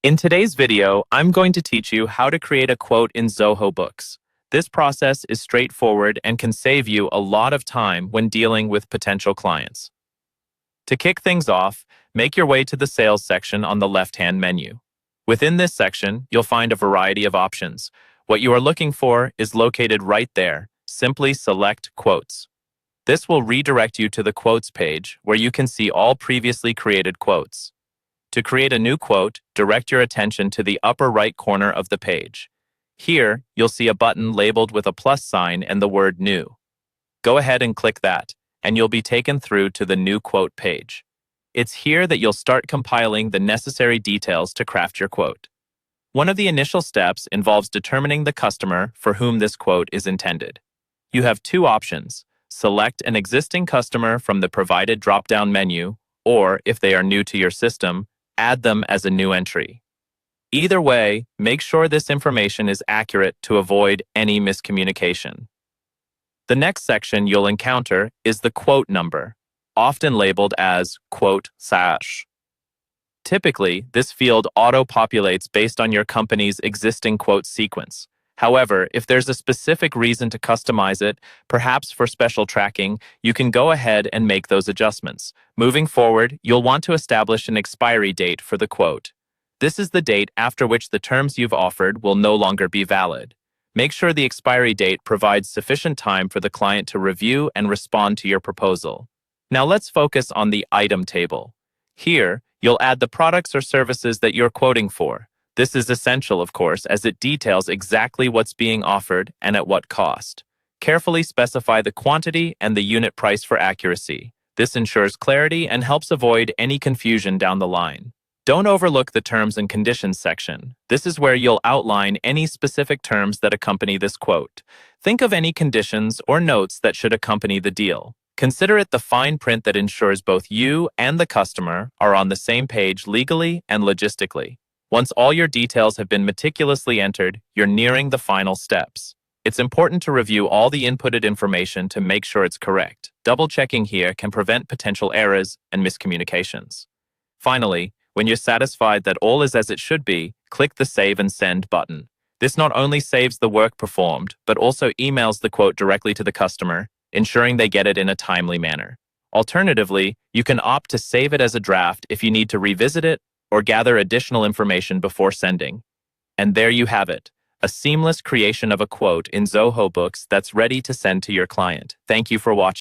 In today's video, I'm going to teach you how to create a quote in Zoho Books. This process is straightforward and can save you a lot of time when dealing with potential clients. To kick things off, make your way to the Sales section on the left-hand menu. Within this section, you'll find a variety of options. What you are looking for is located right there. Simply select Quotes. This will redirect you to the Quotes page, where you can see all previously created quotes. To create a new quote, direct your attention to the upper right corner of the page. Here, you'll see a button labeled with a plus sign and the word New. Go ahead and click that, and you'll be taken through to the new quote page. It's here that you'll start compiling the necessary details to craft your quote. One of the initial steps involves determining the customer for whom this quote is intended. You have two options: select an existing customer from the provided drop-down menu, or if they are new to your system, add them as a new entry. Either way, make sure this information is accurate to avoid any miscommunication. The next section you'll encounter is the quote number, often labeled as quote /. Typically, this field auto-populates based on your company's existing quote sequence. However, if there's a specific reason to customize it, perhaps for special tracking, you can go ahead and make those adjustments. Moving forward, you'll want to establish an expiry date for the quote. This is the date after which the terms you've offered will no longer be valid. Make sure the expiry date provides sufficient time for the client to review and respond to your proposal. Now let's focus on the item table. Here, you'll add the products or services that you're quoting for. This is essential, of course, as it details exactly what's being offered and at what cost. Carefully specify the quantity and the unit price for accuracy. This ensures clarity and helps avoid any confusion down the line. Don't overlook the terms and conditions section. This is where you'll outline any specific terms that accompany this quote. Think of any conditions or notes that should accompany the deal. Consider it the fine print that ensures both you and the customer are on the same page legally and logistically. Once all your details have been meticulously entered, you're nearing the final steps. It's important to review all the inputted information to make sure it's correct. Double-checking here can prevent potential errors and miscommunications. Finally, when you're satisfied that all is as it should be, click the Save and Send button. This not only saves the work performed, but also emails the quote directly to the customer, ensuring they get it in a timely manner. Alternatively, you can opt to save it as a draft if you need to revisit it or gather additional information before sending. And there you have it, a seamless creation of a quote in Zoho Books that's ready to send to your client. Thank you for watching.